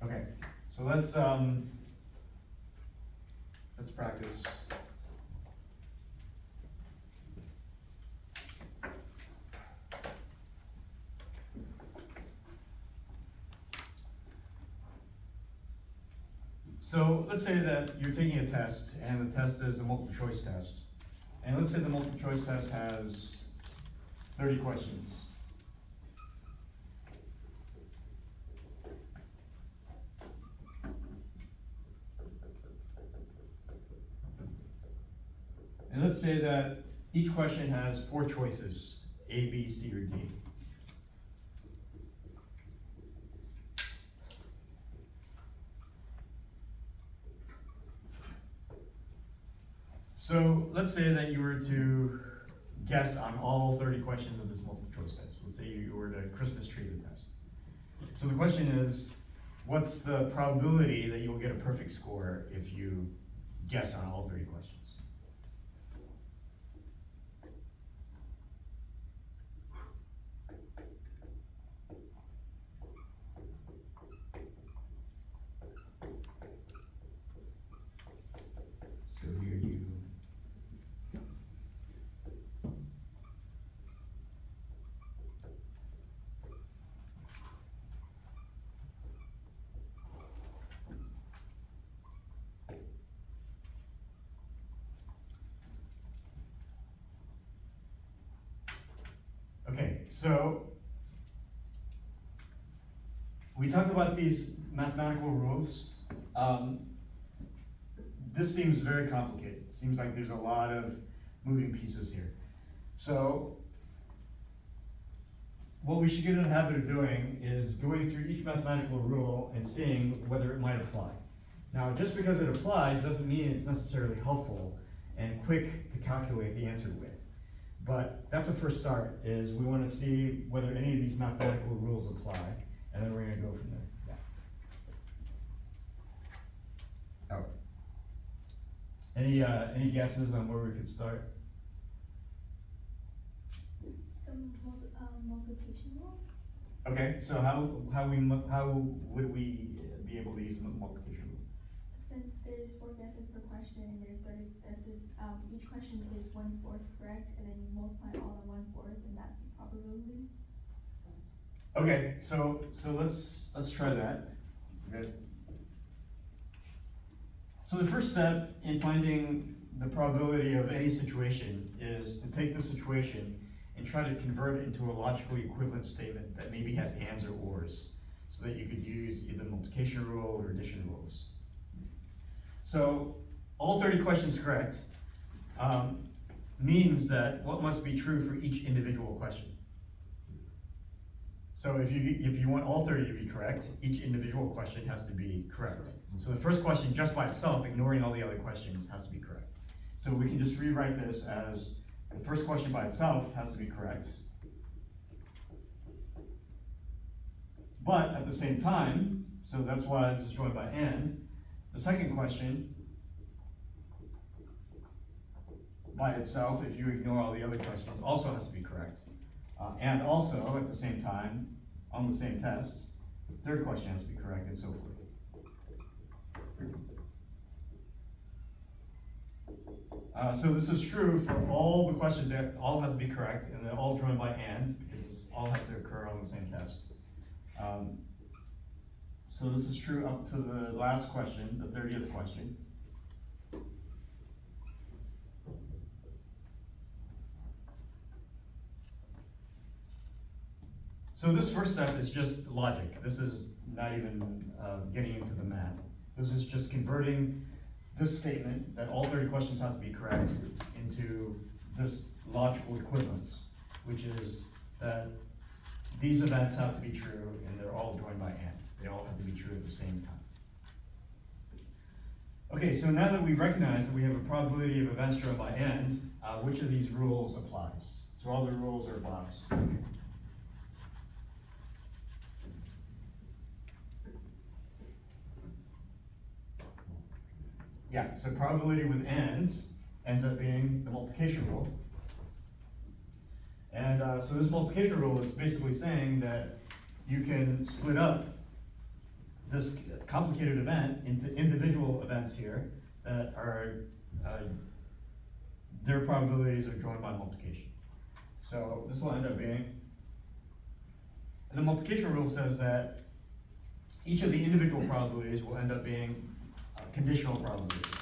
Okay, so let's practice. So let's say that you're taking a test, and the test is a multiple choice test. And let's say the multiple choice test has 30 questions. And let's say that each question has 4 choices, A, B, C, or D. So let's say that you were to guess on all 30 questions of this multiple choice test. Let's say you were to Christmas tree the test. So the question is, what's the probability that you'll get a perfect score if you guess on all 30 questions? So here you Okay, so we talked about these mathematical rules. This seems very complicated. It seems like there's a lot of moving pieces here. So what we should get in the habit of doing is going through each mathematical rule and seeing whether it might apply. Now, just because it applies doesn't mean it's necessarily helpful and quick to calculate the answer with. But that's a first start, is we want to see whether any of these mathematical rules apply, and then we're going to go from there. Yeah. Oh. Any guesses on where we could start? The multiplication rule? Okay, so how would we be able to use the multiplication rule? Since there's 4 guesses per question and there's 30 guesses, each question is 1/4 correct, and then you multiply all the 1/4, and that's the probability. Okay, so let's try that. Good. So the first step in finding the probability of any situation is to take the situation and try to convert it into a logically equivalent statement that maybe has ands or ors, so that you could use either multiplication rule or addition rules. So all 30 questions correct means that what must be true for each individual question. So if you want all 30 to be correct, each individual question has to be correct. So the first question just by itself, ignoring all the other questions, has to be correct. So we can just rewrite this as the first question by itself has to be correct. But at the same time, so that's why this is joined by and, the second question by itself, if you ignore all the other questions, also has to be correct. And also, at the same time, on the same test, the third question has to be correct, and so forth. So this is true for all the questions that all have to be correct, and they're all joined by and, because all has to occur on the same test. So this is true up to the last question, the 30th question. So this first step is just logic. This is not even getting into the math. This is just converting this statement that all 30 questions have to be correct into this logical equivalence, which is that these events have to be true and they're all joined by and. They all have to be true at the same time. Okay, so now that we recognize that we have a probability of events joined by and, which of these rules applies? So all the rules are boxed. Yeah, so probability with and ends up being the multiplication rule. And so this multiplication rule is basically saying that you can split up this complicated event into individual events here that are, their probabilities are drawn by multiplication. So this will end up being, the multiplication rule says that each of the individual probabilities will end up being conditional probabilities.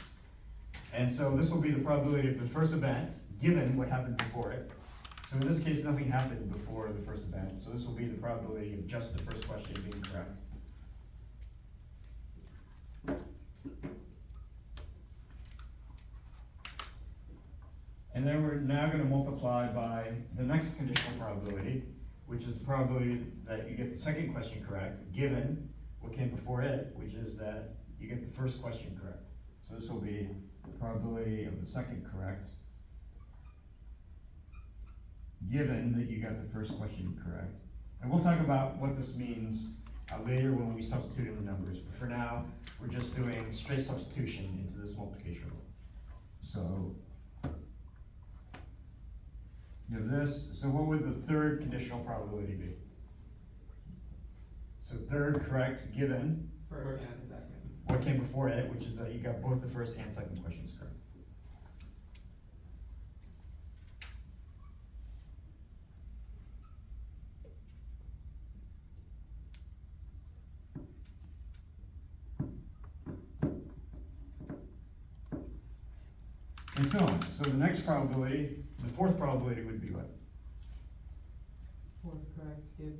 And so this will be the probability of the first event, given what happened before it. So in this case, nothing happened before the first event, so this will be the probability of just the first question being correct. And then we're now gonna multiply by the next conditional probability, which is the probability that you get the second question correct, given what came before it, which is that you get the first question correct. So this will be the probability of the second correct, given that you got the first question correct. And we'll talk about what this means later when we substitute in the numbers, but for now, we're just doing straight substitution into this multiplication rule. So, you have this, so what would the third conditional probability be? So third correct, given First and second. what came before it, which is that you got both the first and second questions correct. And so on. So the next probability, the fourth probability would be what? Fourth correct, given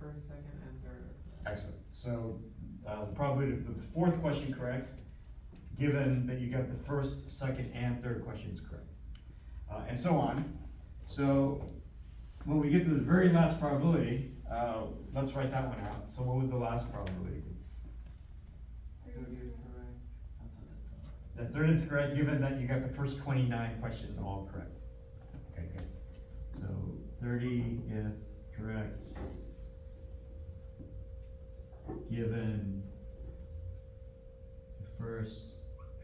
first, second, and third. Excellent. So the probability of the fourth question correct, given that you got the first, second, and third questions correct. And so on. So when we get to the very last probability, let's write that one out. So what would the last probability be? The 30th correct, given that you got the first 29 questions all correct. Okay, good. So 30th correct, given the first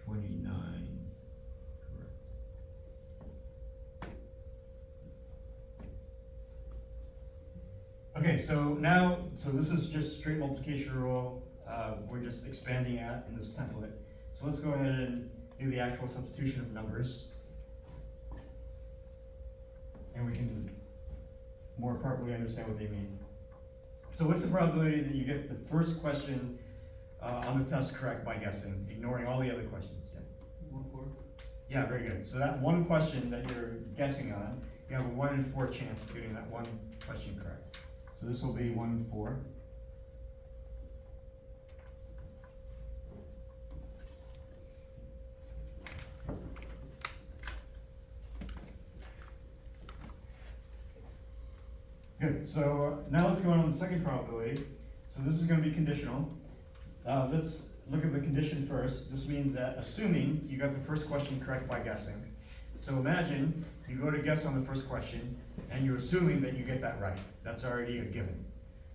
29 correct. Okay, so now, so this is just straight multiplication rule. We're just expanding it in this template. So let's go ahead and do the actual substitution of numbers. And we can more properly understand what they mean. So what's the probability that you get the first question on the test correct by guessing, ignoring all the other questions? Yeah. 1/4. Yeah, very good. So that one question that you're guessing on, you have a 1 in 4 chance of getting that one question correct. So this will be 1 in 4. Good, so now let's go on to the second probability. So this is gonna be conditional. Let's look at the condition first. This means that assuming you got the first question correct by guessing. So imagine you go to guess on the first question and you're assuming that you get that right. That's already a given.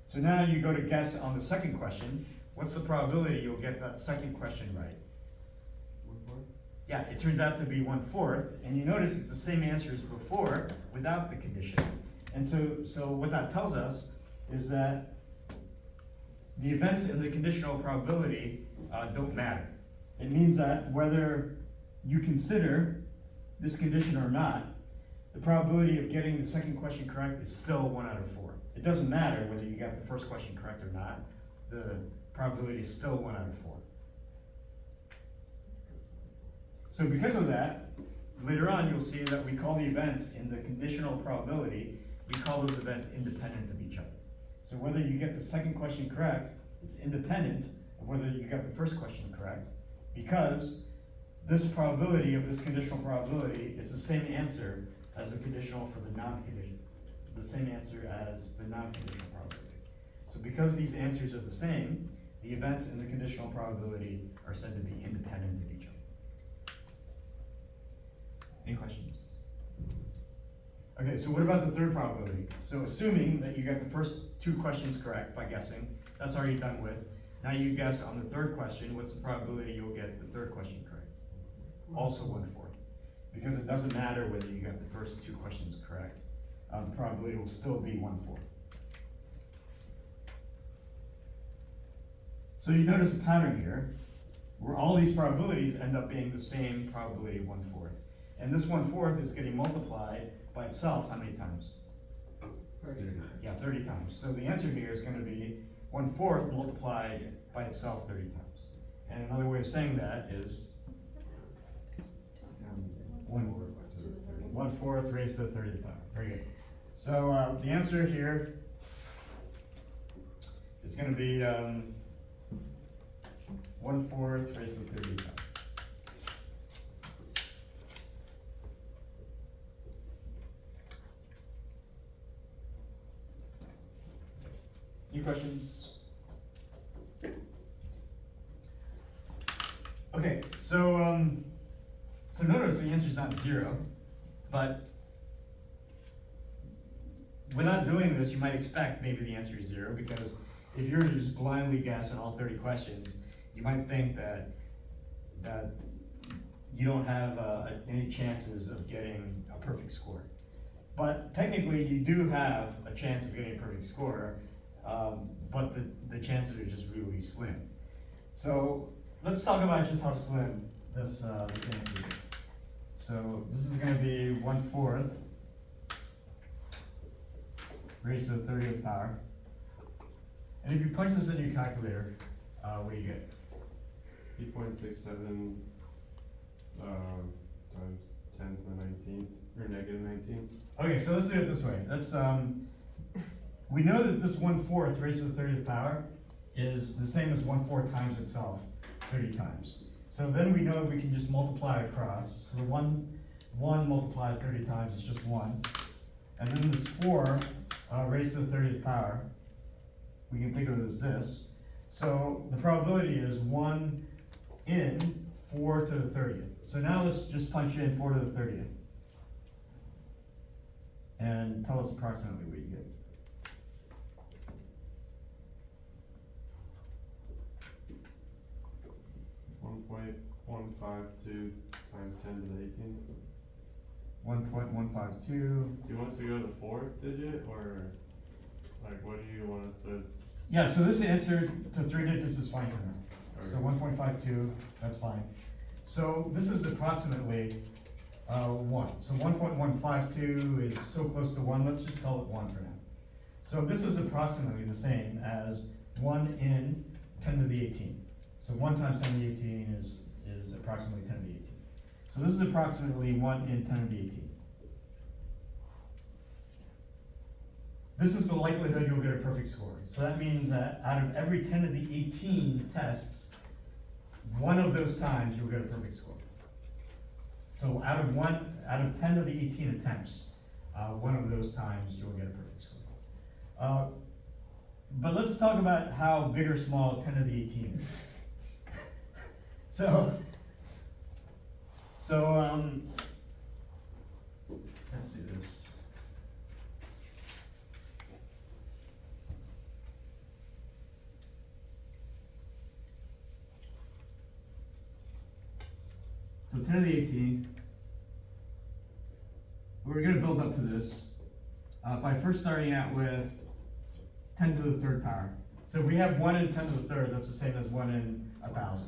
So now you go to guess on the second question. What's the probability you'll get that second question right? 1/4. Yeah, it turns out to be 1/4, and you notice it's the same answer as before without the condition. And so what that tells us is that the events in the conditional probability don't matter. It means that whether you consider this condition or not, the probability of getting the second question correct is still 1 out of 4. It doesn't matter whether you got the first question correct or not, the probability is still 1 out of 4. So because of that, later on you'll see that we call the events in the conditional probability, we call those events independent of each other. So whether you get the second question correct, it's independent of whether you got the first question correct, because this probability of this conditional probability is the same answer as the conditional for the non-conditional, the same answer as the non-conditional probability. So because these answers are the same, the events in the conditional probability are said to be independent of each other. Any questions? Okay, so what about the third probability? So assuming that you got the first 2 questions correct by guessing, that's already done with. Now you guess on the third question, what's the probability you'll get the third question correct? Also 1/4. Because it doesn't matter whether you got the first 2 questions correct, the probability will still be 1/4. So you notice a pattern here, where all these probabilities end up being the same probability 1/4. And this 1/4 is getting multiplied by itself how many times? 30 times. Yeah, 30 times. So the answer here is gonna be 1/4 multiplied by itself 30 times. And another way of saying that is 1/4 raised to the 30th power. Very good. So the answer here is gonna be 1/4 raised to the 30th power. Any questions? Okay, so notice the answer's not 0, but without doing this, you might expect maybe the answer is 0, because if you're to just blindly guess on all 30 questions, you might think that you don't have any chances of getting a perfect score. But technically, you do have a chance of getting a perfect score, but the chances are just really slim. So let's talk about just how slim this answer is. So this is going to be 1/4 raised to the 30th power. And if you punch this in your calculator, what do you get? 8.67 times 10 to the 19, or negative 19. Okay, so let's do it this way. Let's we know that this 1/4 raised to the 30th power is the same as 1/4 times itself 30 times. So then we know we can just multiply across. So the 1 multiplied 30 times is just 1. And then this 4 raised to the 30th power, we can think of it as this. So the probability is 1 in 4 to the 30th. So now let's just punch in 4 to the 30th. And tell us approximately what you get. 1.152 times 10 to the 18. 1.152. Do you want us to go to the fourth digit, or like what do you want us to? Yeah, so this answer to 3 digits is fine for now. So Okay. 1.52, that's fine. So this is approximately 1. So 1.152 is so close to 1, let's just call it 1 for now. So this is approximately the same as 1 in 10 to the 18. So 1 times 10 to the 18 is approximately 10 to the 18. So this is approximately 1 in 10 to the 18. This is the likelihood you'll get a perfect score. So that means that out of every 10 to the 18 tests, one of those times you'll get a perfect score. So out of 10 to the 18 attempts, one of those times you'll get a perfect score. But let's talk about how big or small 10 to the 18 is. So let's do this. So 10 to the 18, we're going to build up to this by first starting out with 10 to the 3rd power. So if we have 1 in 10 to the 3rd, that's the same as 1 in 1,000.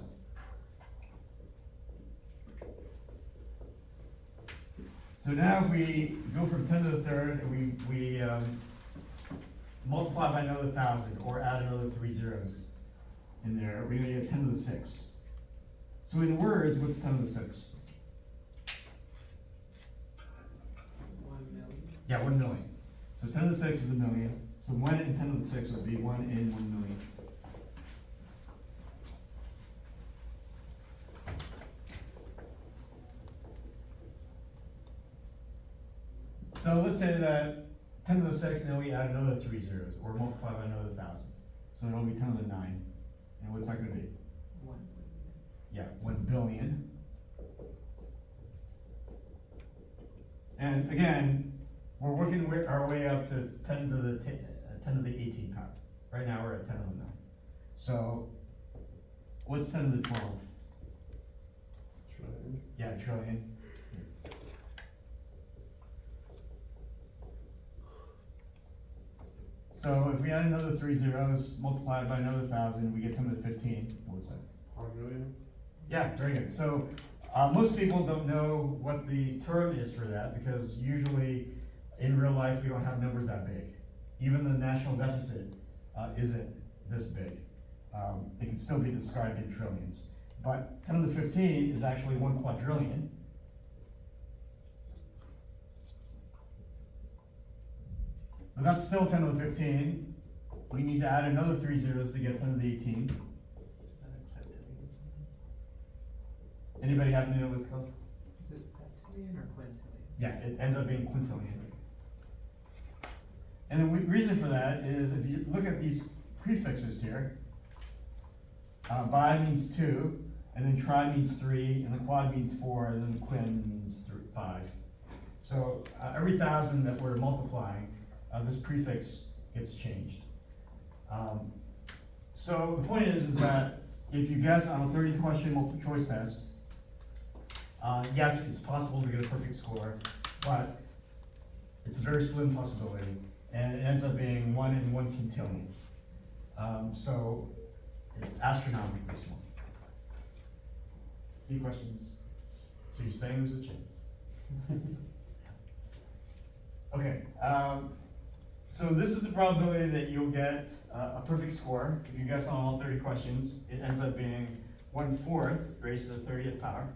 So now if we go from 10 to the 3rd and we multiply by another 1,000 or add another 3 zeros in there, we're going to get 10 to the 6. So in words, what's 10 to the 6? 1 million. Yeah, 1 million. So 10 to the 6 is a million. So 1 in 10 to the 6 would be 1 in 1 million. So let's say that 10 to the 6, and then we add another 3 zeros, or multiply by another 1,000. So it'll be 10 to the 9. And what's that going to be? 1 million. Yeah, 1 billion. And again, we're working our way up to 10 to the 18 power. Right now we're at 10 to the 9. So what's 10 to the 12? Trillion. Yeah, a trillion. So if we add another 3 zeros, multiply it by another 1,000, we get 10 to the 15, what was that? quadrillion? Yeah, very good. So, most people don't know what the term is for that, because usually in real life, we don't have numbers that big. Even the national deficit, isn't this big. It can still be described in trillions. But 10 to the 15 is actually 1 quadrillion. But that's still 10 to the 15. We need to add another 3 zeros to get 10 to the 18. Anybody happen to know what it's called? Is it septillion or quintillion? Yeah, it ends up being quintillion. And the reason for that is if you look at these prefixes here, bi means 2, and then tri means 3, and the quad means 4, and then the quin means 5. So every 1,000 that we're multiplying, this prefix gets changed. So the point is that if you guess on a 30-question multiple choice test, yes, it's possible to get a perfect score, but it's a very slim possibility, and it ends up being 1 in 1 quintillion. So it's astronomically small. Any questions? So you're saying there's a chance? Okay, so this is the probability that you'll get a perfect score. If you guess on all 30 questions, it ends up being 1/4 raised to the 30th power.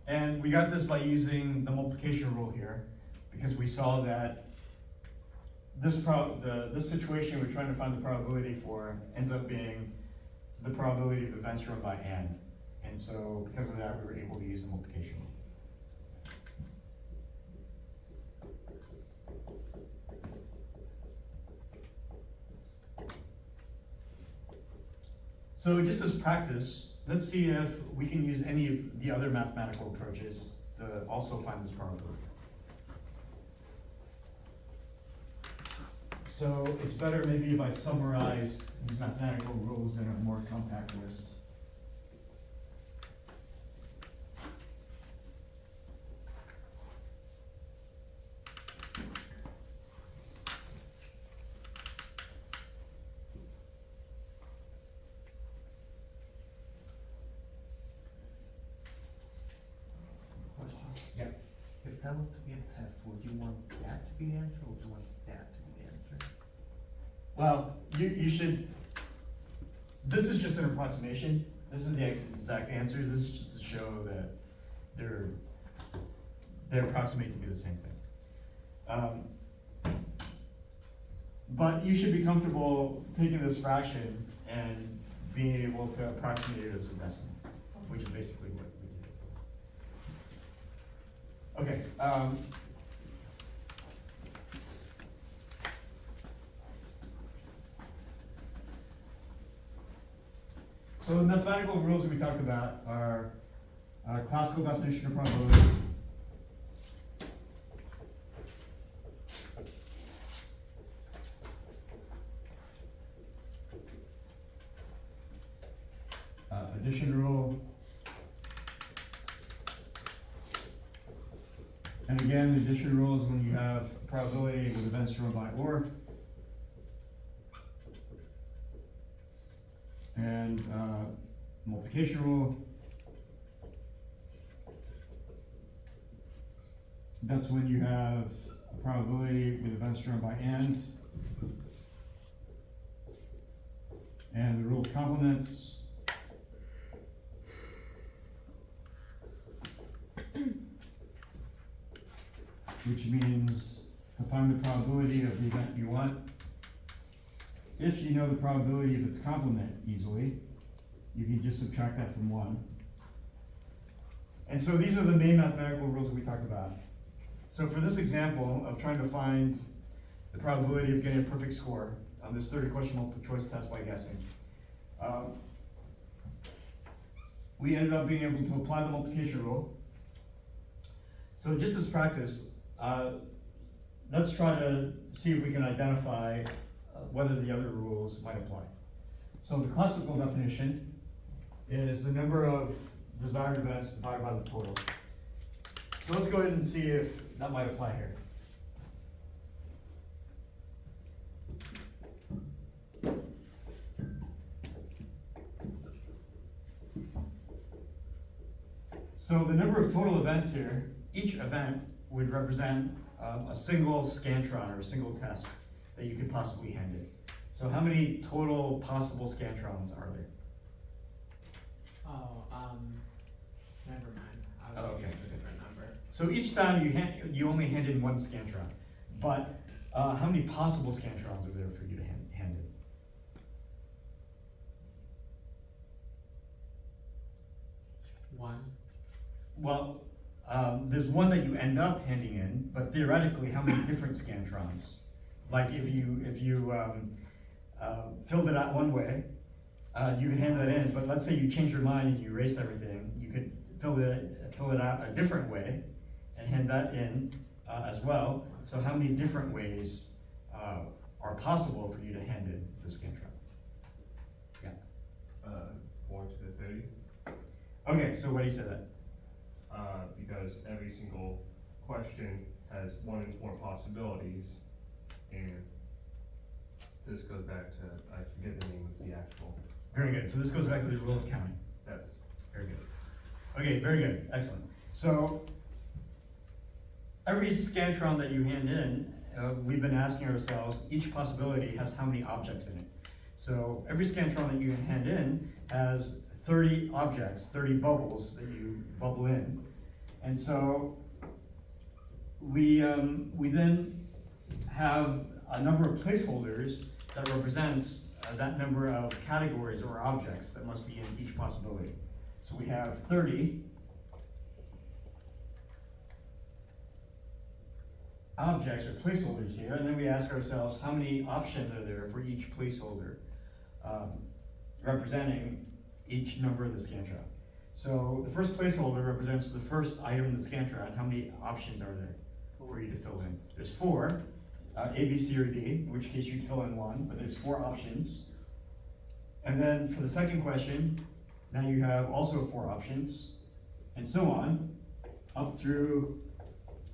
And we got this by using the multiplication rule here, because we saw that this situation we're trying to find the probability for ends up being the probability of events run by n. And so because of that, we were able to use the multiplication rule. So just as practice, let's see if we can use any of the other mathematical approaches to also find this probability. So it's better maybe if I summarize these mathematical rules in a more compact list. Question. Yeah. If that was to be a test, would you want that to be the answer, or would you want that to be the answer? Well, you should, this is just an approximation. This is the exact answers. This is just to show that they approximate to be the same thing. But you should be comfortable taking this fraction and being able to approximate it as a decimal, which is basically what we did. Okay. So the mathematical rules we talked about are classical definition of probability, addition rule, and again, the addition rule is when you have probability with events run by or. And multiplication rule, that's when you have a probability with events run by and. And the rule of complements. Which means to find the probability of the event you want, if you know the probability of its complement easily, you can just subtract that from 1. And so these are the main mathematical rules we talked about. So for this example of trying to find the probability of getting a perfect score on this 30-question multiple choice test by guessing, we ended up being able to apply the multiplication rule. So just as practice, let's try to see if we can identify whether the other rules might apply. So the classical definition is the number of desired events divided by the total. So let's go ahead and see if that might apply here. So the number of total events here, each event would represent a single Scantron or a single test that you could possibly hand in. So how many total possible Scantrons are there? Oh, never mind. I Oh, was okay, looking at a okay. different number. So each time you only hand in one Scantron, but how many possible Scantrons are there for you to hand in? One. Well, there's one that you end up handing in, but theoretically, how many different Scantrons? Like if you filled it out one way, you could hand that in, but let's say you changed your mind and you erased everything, you could fill it out a different way and hand that in as well. So how many different ways are possible for you to hand in the Scantron? Yeah. 4 to the 30, Okay, so why do you say that? because every single question has 1 in 4 possibilities, and this goes back to, I forget the name of the actual, Very good. So this goes back to the rule of counting. that's, Very good. Okay, very good, excellent. So, every Scantron that you hand in, we've been asking ourselves, each possibility has how many objects in it. So, every Scantron that you hand in has 30 objects, 30 bubbles that you bubble in. And so, we then have a number of placeholders that represents that number of categories or objects that must be in each possibility. So we have 30 objects or placeholders here, and then we ask ourselves how many options are there for each placeholder representing each number of the Scantron. So the first placeholder represents the first item in the Scantron. How many options are there for you to fill in? There's 4, A, B, C, or D, in which case you'd fill in 1, but there's 4 options. And then for the second question, now you have also 4 options, and so on, up through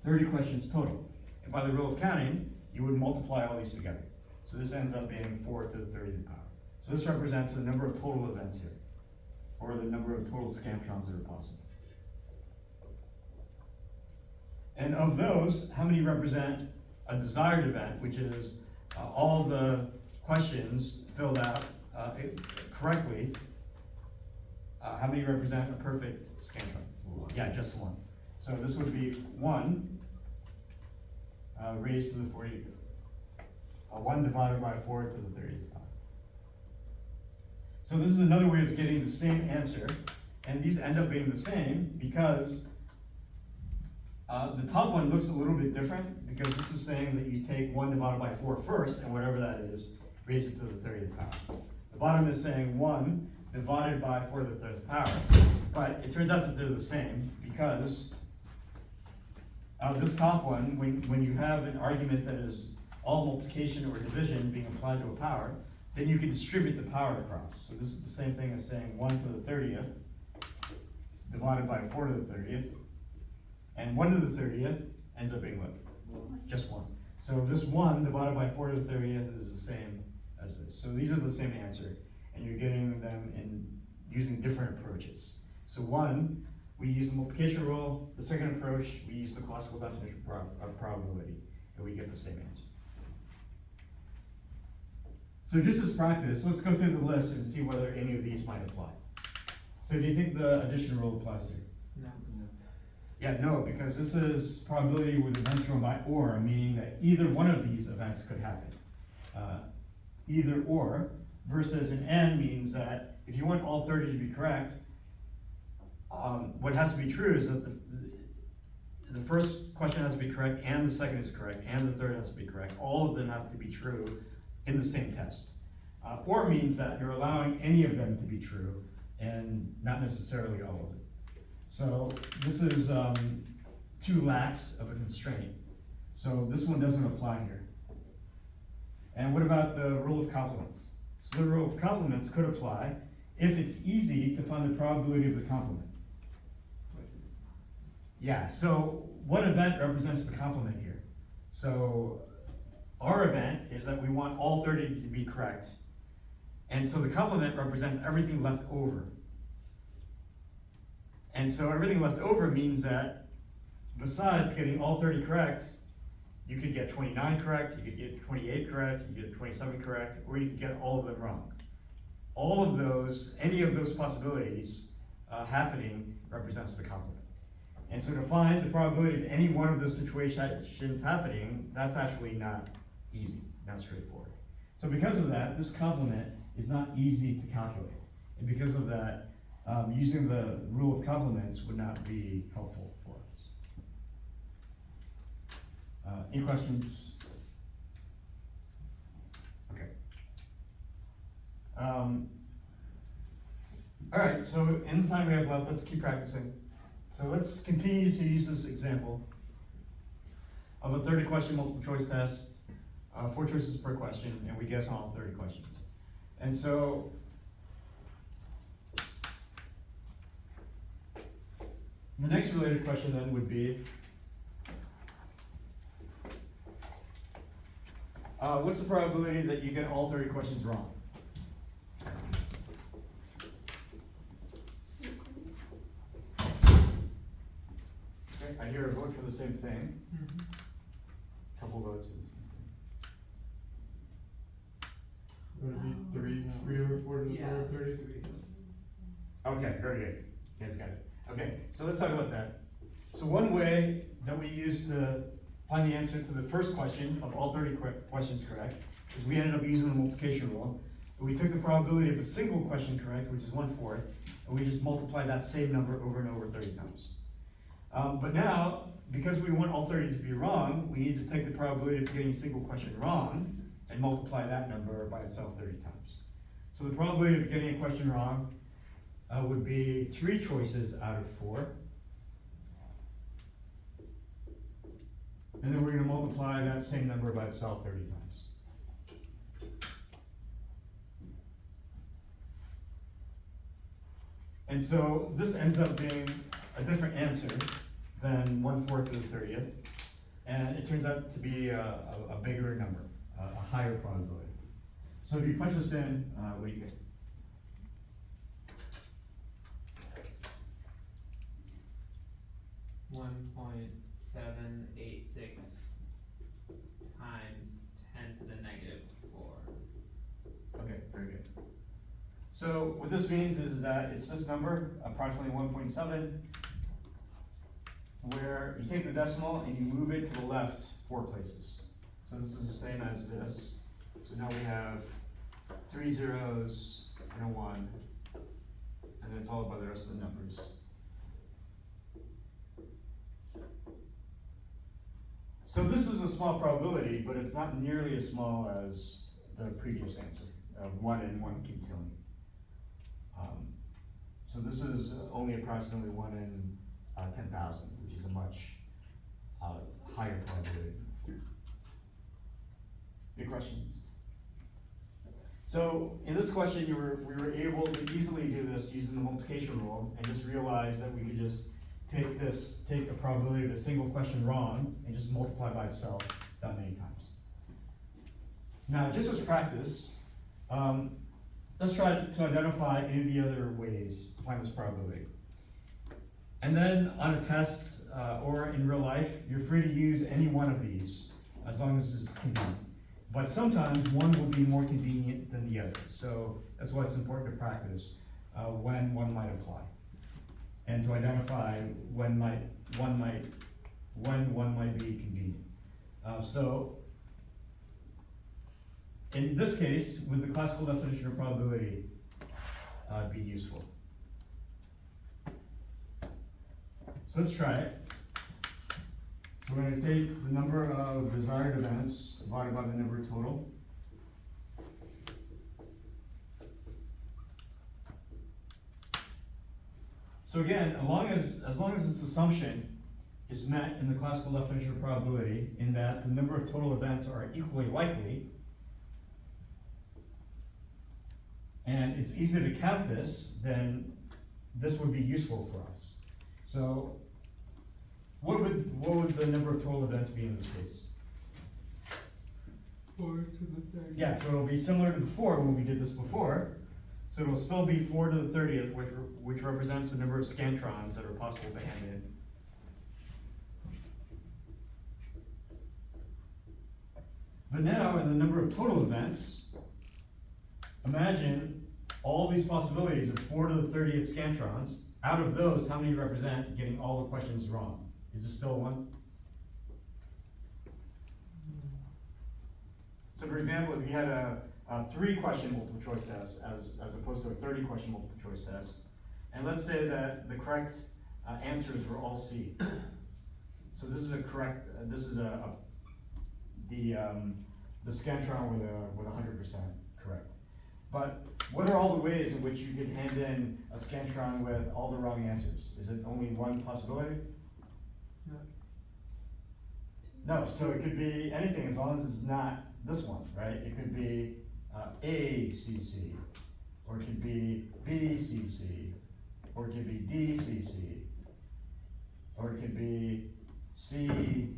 30 questions total. And by the rule of counting, you would multiply all these together. So this ends up being 4 to the 30th power. So this represents the number of total events here, or the number of total Scantrons that are possible. And of those, how many represent a desired event, which is all the questions filled out correctly? How many represent a perfect Scantron? Yeah, just 1. So this would be 1 raised to the 40th. 1 divided by 4 to the 30th power. So this is another way of getting the same answer, and these end up being the same because the top one looks a little bit different because this is saying that you take 1 divided by 4 first, and whatever that is, raise it to the 30th power. The bottom is saying 1 divided by 4 to the 30th power, but it turns out that they're the same because this top one, when you have an argument that is all multiplication or division being applied to a power, then you can distribute the power across. So this is the same thing as saying 1 to the 30th divided by 4 to the 30th, and 1 to the 30th ends up being what? Just 1. So this 1 divided by 4 to the 30th is the same as this. So these are the same answer, and you're getting them in using different approaches. So 1, we use the multiplication rule. The second approach, we use the classical definition of probability, and we get the same answer. So just as practice, let's go through the list and see whether any of these might apply. So do you think the addition rule applies here? No. Yeah, no, because this is probability with events drawn by or, meaning that either one of these events could happen. Either or, versus an and means that if you want all 30 to be correct, what has to be true is that the first question has to be correct, and the second is correct, and the third has to be correct. All of them have to be true in the same test. Or means that you're allowing any of them to be true, and not necessarily all of it. So this is too lax of a constraint. So this one doesn't apply here. And what about the rule of complements? So the rule of complements could apply if it's easy to find the probability of the complement. Yeah, so what event represents the complement here? So our event is that we want all 30 to be correct. And so the complement represents everything left over. And so everything left over means that besides getting all 30 correct, you could get 29 correct, you could get 28 correct, you could get 27 correct, or you could get all of them wrong. All of those, any of those possibilities happening represents the complement. And so to find the probability of any one of those situations happening, that's actually not easy, not straightforward. So because of that, this complement is not easy to calculate. And because of that, using the rule of complements would not be helpful for us. Any questions? Okay. All right, so in the time we have left, let's keep practicing. So let's continue to use this example of a 30-question multiple choice test, 4 choices per question, and we guess on all 30 questions. And so the next related question then would be, what's the probability that you get all 30 questions wrong? Okay, I hear a vote for the same thing. Couple votes for the same thing. Would it be three over 4 to the power of 30? Okay, very good. You guys got it. Okay, so let's talk about that. So one way that we use to find the answer to the first question of all 30 questions correct is we ended up using the multiplication rule. We took the probability of a single question correct, which is 1/4, and we just multiplied that same number over and over 30 times. But now, because we want all 30 to be wrong, we need to take the probability of getting a single question wrong and multiply that number by itself 30 times. So the probability of getting a question wrong would be 3 choices out of 4. And then we're going to multiply that same number by itself 30 times. And so this ends up being a different answer than 1/4 to the 30th. And it turns out to be a bigger number, a higher probability. So if you punch this in, what do you get? .786 times 10 to the negative 4. Okay, very good. So what this means is that it's this number, approximately 1.7, where you take the decimal and you move it to the left 4 places. So this is the same as this. So now we have 3 zeros and a 1, and then followed by the rest of the numbers. So this is a small probability, but it's not nearly as small as the previous answer of 1 in 1 quintillion. So this is only approximately 1 in 10,000, which is a much higher probability. Any questions? So in this question, we were able to easily do this using the multiplication rule and just realize that we could just take the probability of a single question wrong and just multiply by itself that many times. Now, just as practice, let's try to identify any of the other ways to find this probability. And then on a test or in real life, you're free to use any one of these as long as it's convenient. But sometimes one will be more convenient than the other. So that's why it's important to practice when one might apply, and to identify when one might be convenient. So in this case, would the classical definition of probability be useful? So let's try it. So we're going to take the number of desired events divided by the number total. So again, as long as this assumption is met in the classical definition of probability, in that the number of total events are equally likely, and it's easy to count this, then this would be useful for us. So, what would the number of total events be in this case? 4 to the 30. Yeah, so it'll be similar to before, when we did this before. So it'll still be 4 to the 30th, which represents the number of scantrons that are possible to hand in. But now, in the number of total events, imagine all these possibilities of 4 to the 30th scantrons. Out of those, how many represent getting all the questions wrong? Is it still 1? So for example, if you had a 3-question multiple choice test as opposed to a 30-question multiple choice test, and let's say that the correct answers were all C. So this is a correct, this is the scantron with 100% correct. But what are all the ways in which you could hand in a scantron with all the wrong answers? Is it only one possibility? No, so it could be anything as long as it's not this one, right? It could be ACC, or it could be BCC, or it could be DCC, or it could be CAC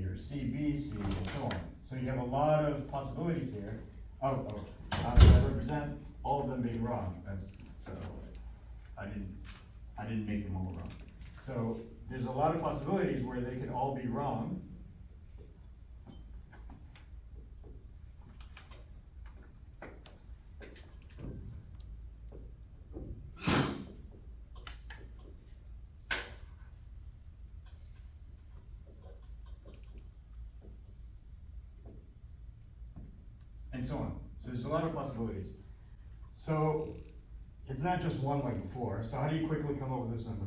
or CBC and so on. So you have a lot of possibilities here. That represent all of them being wrong. So I didn't make them all wrong. So there's a lot of possibilities where they could all be wrong. And so on. So there's a lot of possibilities. So it's not just one like before. So how do you quickly come up with this number?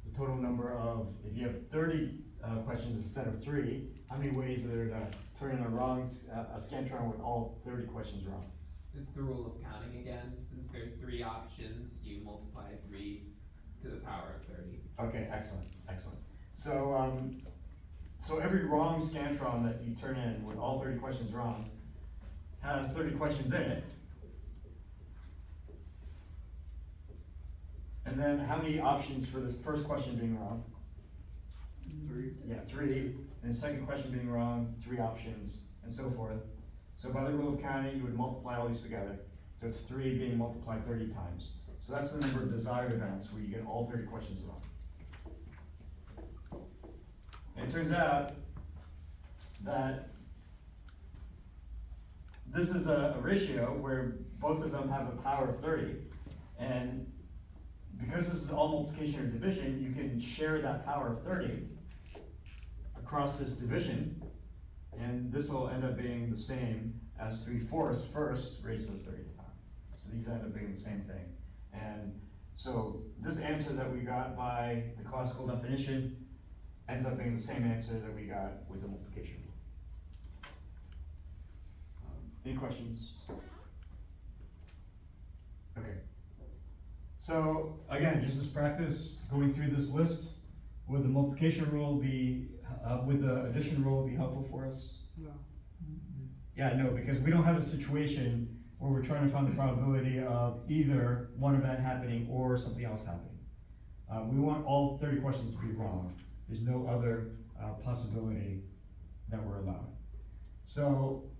The total number of, if you have 30 questions instead of 3, how many ways are there to turn in a scantron with all 30 questions wrong? It's the rule of counting again. Since there's 3 options, you multiply 3 to the power of 30. Okay, excellent, excellent. So, so every wrong scantron that you turn in with all 30 questions wrong has 30 questions in it. And then how many options for this first question being wrong? 3. Yeah, 3. And the second question being wrong, 3 options, and so forth. So by the rule of counting, you would multiply all these together. So it's 3 being multiplied 30 times. So that's the number of desired events where you get all 30 questions wrong. And it turns out that this is a ratio where both of them have a power of 30. And because this is all multiplication or division, you can share that power of 30 across this division. And this will end up being the same as 3/4 first raised to the 30th power. So these end up being the same thing. And so this answer that we got by the classical definition ends up being the same answer that we got with the multiplication rule. Any questions? Okay. So again, just as practice, going through this list, would the multiplication rule be, would the addition rule be helpful for us? No. Yeah, no, because we don't have a situation where we're trying to find the probability of either one event happening or something else happening. We want all 30 questions to be wrong. There's no other possibility that we're allowed. So,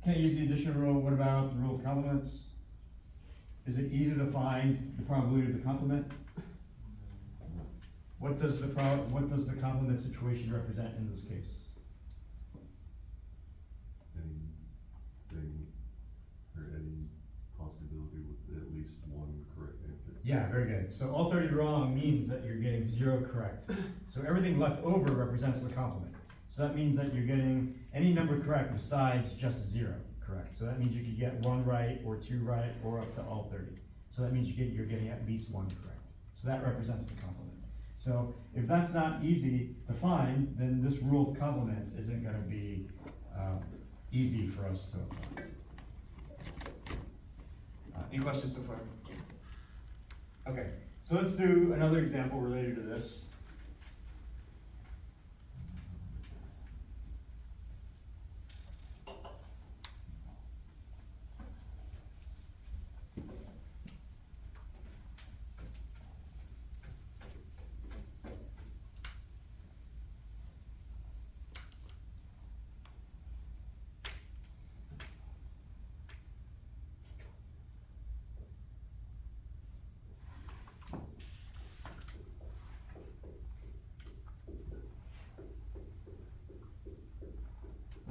can't use the addition rule. What about the rule of complements? Is it easy to find the probability of the complement? What does the complement situation represent in this case? Anything or any possibility with at least one correct answer. Yeah, very good. So all 30 wrong means that you're getting 0 correct. So everything left over represents the complement. So that means that you're getting any number correct besides just 0 correct. So that means you could get 1 right, or 2 right, or up to all 30. So that means you're getting at least 1 correct. So that represents the complement. So if that's not easy to find, then this rule of complements isn't going to be easy for us to apply. Any questions so far? Okay, so let's do another example related to this.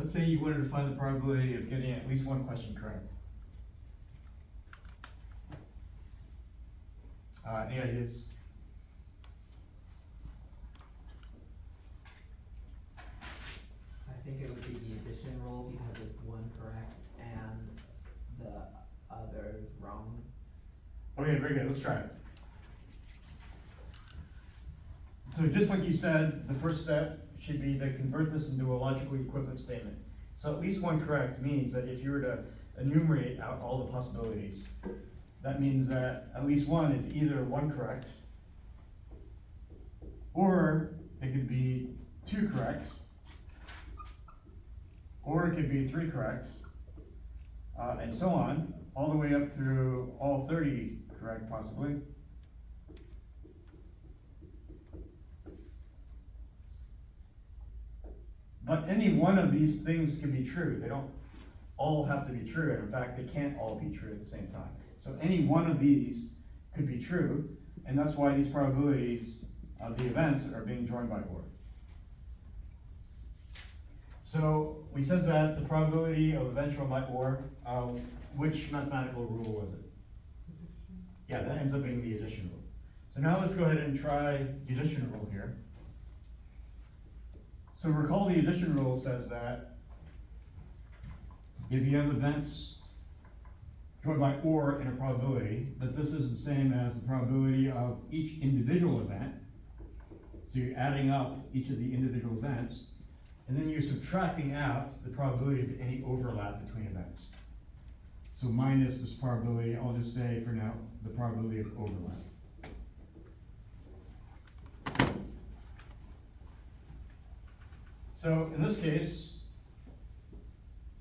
let's say you wanted to find the probability of getting at least one question correct. Any ideas? I think it would be the addition rule because it's one correct and the other is wrong. Okay, very good, let's try it. So just like you said, the first step should be to convert this into a logically equivalent statement. So at least one correct means that if you were to enumerate out all the possibilities, that means that at least one is either one correct, or it could be two correct, or it could be three correct, and so on, all the way up through all 30 correct possibly. But any one of these things can be true. They don't all have to be true, and in fact, they can't all be true at the same time. So any one of these could be true, and that's why these probabilities of the events are being joined by OR. So we said that the probability of eventual by OR, which mathematical rule was it? Yeah, that ends up being the addition rule. So now let's go ahead and try the addition rule here. So recall the addition rule says that if you have events joined by OR in a probability, that this is the same as the probability of each individual event. So you're adding up each of the individual events, and then you're subtracting out the probability of any overlap between events. So minus this probability, I'll just say for now, the probability of overlap. So in this case,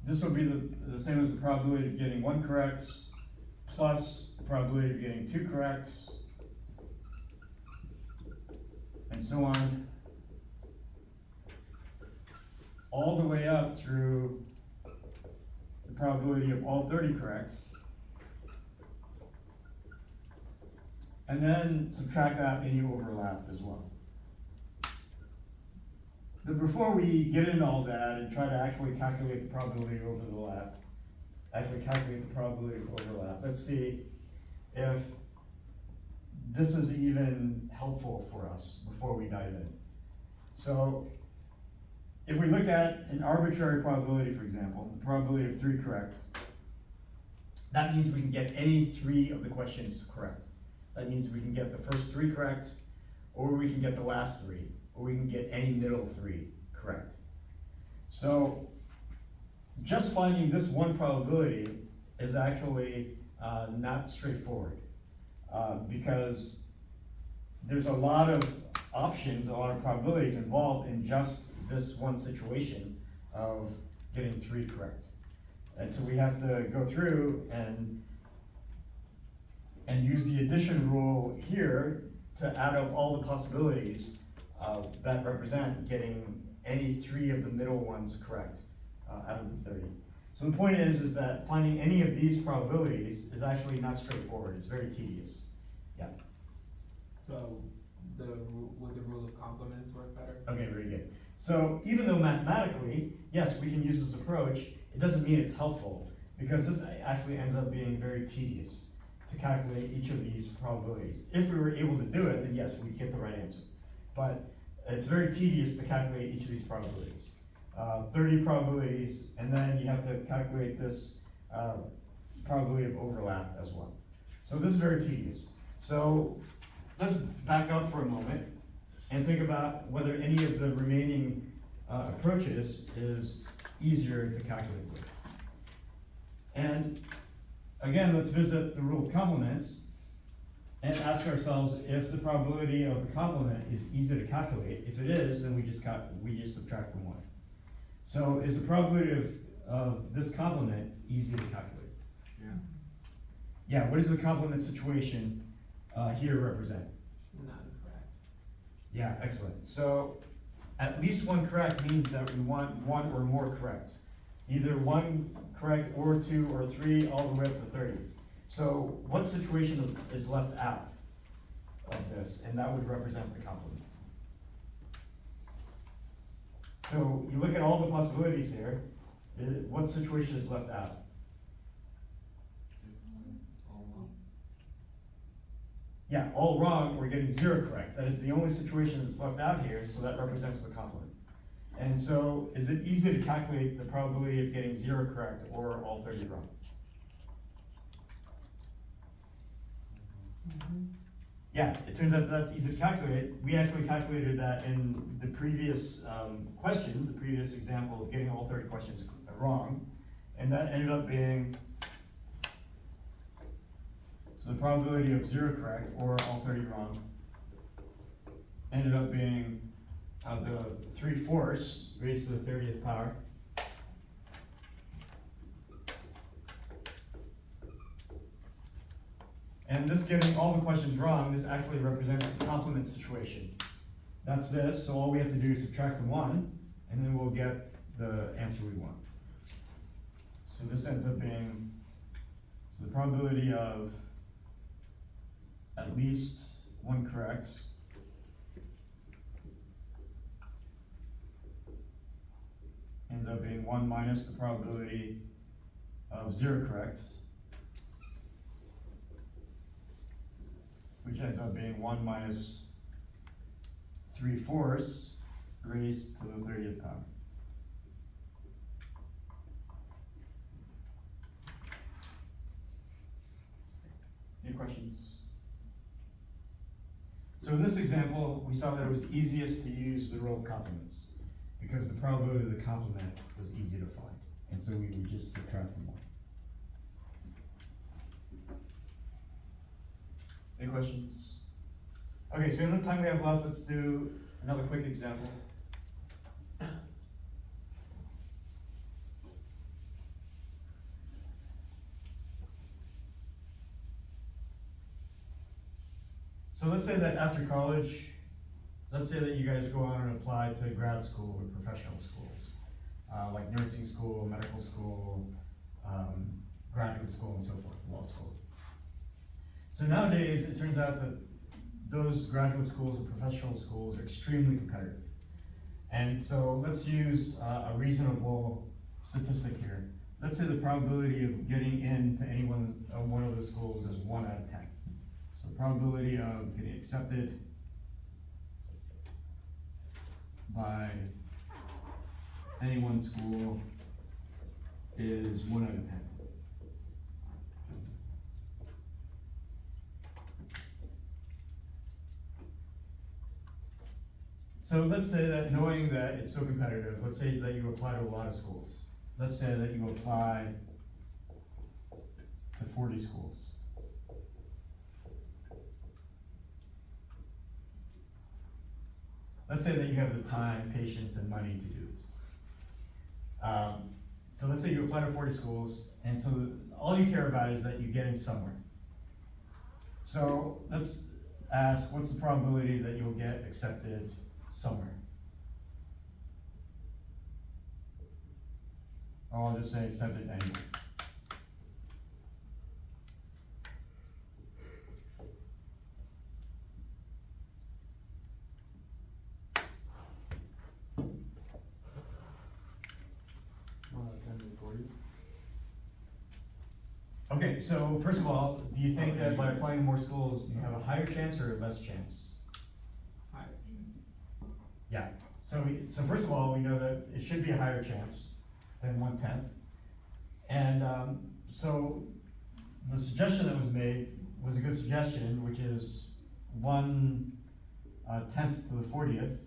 this would be the same as the probability of getting one correct plus the probability of getting two correct, and so on, all the way up through the probability of all 30 correct, and then subtract out any overlap as well. But before we get into all that and try to actually calculate the probability of overlap, let's see if this is even helpful for us before we dive in. So if we look at an arbitrary probability, for example, the probability of 3 correct, that means we can get any 3 of the questions correct. That means we can get the first 3 correct, or we can get the last 3, or we can get any middle 3 correct. So just finding this one probability is actually not straightforward, because there's a lot of options, a lot of probabilities involved in just this one situation of getting 3 correct. And so we have to go through and use the addition rule here to add up all the possibilities that represent getting any 3 of the middle ones correct out of the 30. So the point is that finding any of these probabilities is actually not straightforward. It's very tedious. Yeah. So would the rule of complements work better? Okay, very good. So even though mathematically, yes, we can use this approach, it doesn't mean it's helpful, because this actually ends up being very tedious to calculate each of these probabilities. If we were able to do it, then yes, we'd get the right answer. But it's very tedious to calculate each of these probabilities. 30 probabilities, and then you have to calculate this probability of overlap as well. So this is very tedious. So let's back up for a moment and think about whether any of the remaining approaches is easier to calculate with. And again, let's visit the rule of complements and ask ourselves if the probability of the complement is easy to calculate. If it is, then we just subtract from 1. So is the probability of this complement easy to calculate? Yeah. Yeah, what does the complement situation here represent? None correct. Yeah, excellent. So at least one correct means that we want 1 or more correct. Either 1 correct or 2 or 3 all the way up to 30. So what situation is left out of this? And that would represent the complement. So you look at all the possibilities here, What situation is left out? Yeah, all wrong, we're getting 0 correct. That is the only situation that's left out here, so that represents the complement. And so, is it easy to calculate the probability of getting 0 correct or all 30 wrong? Yeah, it turns out that's easy to calculate. We actually calculated that in the previous question, the previous example of getting all 30 questions wrong. And that ended up being, so the probability of 0 correct or all 30 wrong ended up being the 3/4 raised to the 30th power. And this getting all the questions wrong, this actually represents the complement situation. That's this, so all we have to do is subtract the 1, and then we'll get the answer we want. So this ends up being, so the probability of at least 1 correct ends up being 1 minus the probability of 0 correct, which ends up being 1 minus 3/4 raised to the 30th power. Any questions? So in this example, we saw that it was easiest to use the rule of complements because the probability of the complement was easy to find. And so we would just subtract from 1. Any questions? Okay, so in the time we have left, let's do another quick example. So let's say that after college, let's say that you guys go on and apply to grad school or professional schools, like nursing school, medical school, graduate school, and so forth, law school. So nowadays, it turns out that those graduate schools and professional schools are extremely competitive. And so let's use a reasonable statistic here. Let's say the probability of getting into any one of those schools is 1 out of 10. So the probability of getting accepted by any one school is 1 out of 10. So let's say that knowing that it's so competitive, let's say that you apply to a lot of schools. Let's say that you apply to 40 schools. Let's say that you have the time, patience, and money to do this. So let's say you apply to 40 schools, and so all you care about is that you get in somewhere. So let's ask, what's the probability that you'll get accepted somewhere? Or I'll just say accepted anywhere. Okay, so first of all, do you think that by applying to more schools, you have a higher chance or a less chance? Higher. Yeah, so first of all, we know that it should be a higher chance than 1/10. And so the suggestion that was made was a good suggestion, which is 1/10 to the 40th.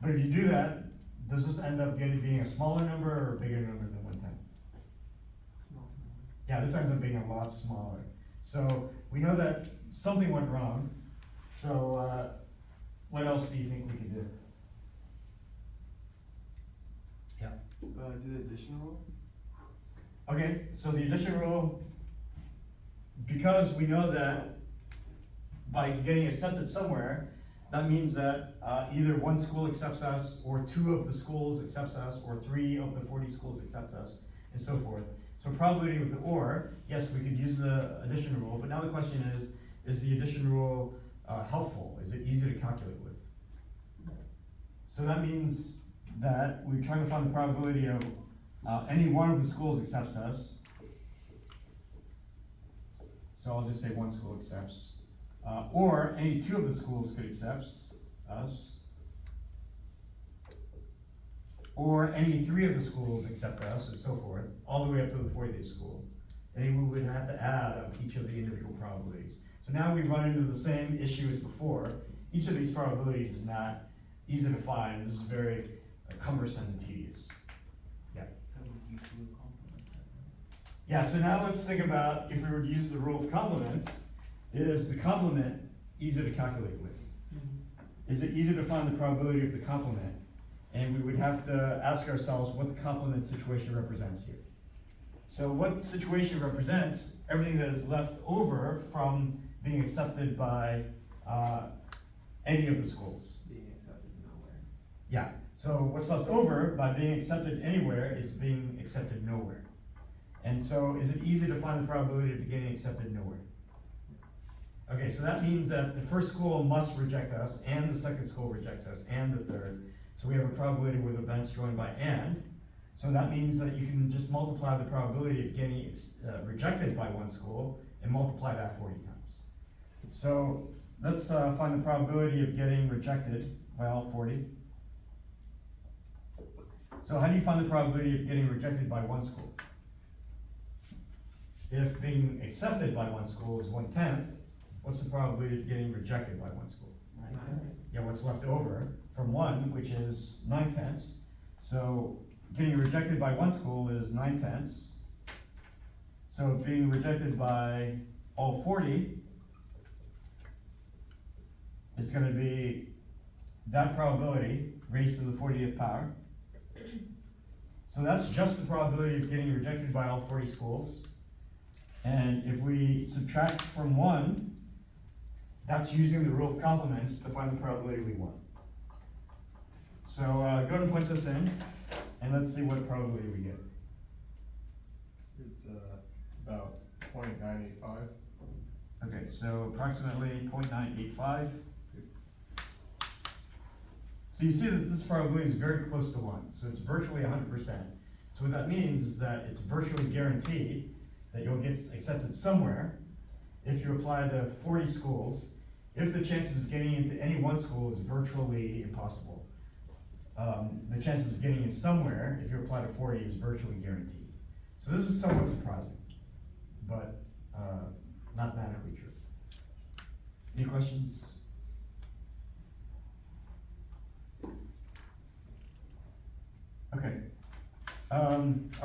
But if you do that, does this end up being a smaller number or a bigger number than 1/10? Yeah, this ends up being a lot smaller. So we know that something went wrong. So what else do you think we could do? Yeah. Do the addition rule? Okay, so the addition rule, because we know that by getting accepted somewhere, that means that either one school accepts us, or 2 of the schools accepts us, or 3 of the 40 schools accepts us, and so forth. So probability with the or, yes, we could use the addition rule, but now the question is the addition rule helpful? Is it easy to calculate with? So that means that we're trying to find the probability of, any one of the schools accepts us. So I'll just say one school accepts, or any two of the schools could accept us. Or any three of the schools accept us, and so forth, all the way up to the 40-day school. And then we would have to add up each of the individual probabilities. So now we run into the same issue as before. Each of these probabilities is not easy to find. This is very cumbersome and tedious. How would you do a complement that? Yeah, so now let's think about if we were to use the rule of complements, is the complement easy to calculate with? Is it easy to find the probability of the complement? And we would have to ask ourselves what the complement situation represents here. So what situation represents everything that is left over from being accepted by any of the schools? Being accepted nowhere. Yeah, so what's left over by being accepted anywhere is being accepted nowhere. And so is it easy to find the probability of getting accepted nowhere? Okay, so that means that the first school must reject us, and the second school rejects us, and the third. So we have a probability with events joined by and. So that means that you can just multiply the probability of getting rejected by one school and multiply that 40 times. So let's find the probability of getting rejected by all 40. So how do you find the probability of getting rejected by one school? If being accepted by one school is 1/10, what's the probability of getting rejected by one school? Yeah, what's left over from one, which is 9/10. So getting rejected by one school is 9/10. So being rejected by all 40 is gonna be that probability raised to the 40th power. So that's just the probability of getting rejected by all 40 schools. And if we subtract from one, that's using the rule of complements to find the probability we want. So go ahead and punch this in, and let's see what probability we get. It's, about 0.985. Okay, so approximately 0.985. So you see that this probability is very close to one, so it's virtually 100%. So what that means is that it's virtually guaranteed that you'll get accepted somewhere if you apply the 40 schools, if the chances of getting into any one school is virtually impossible. The chances of getting in somewhere, if you apply to 40, is virtually guaranteed. So this is somewhat surprising, but mathematically true. Any questions? Okay. All right.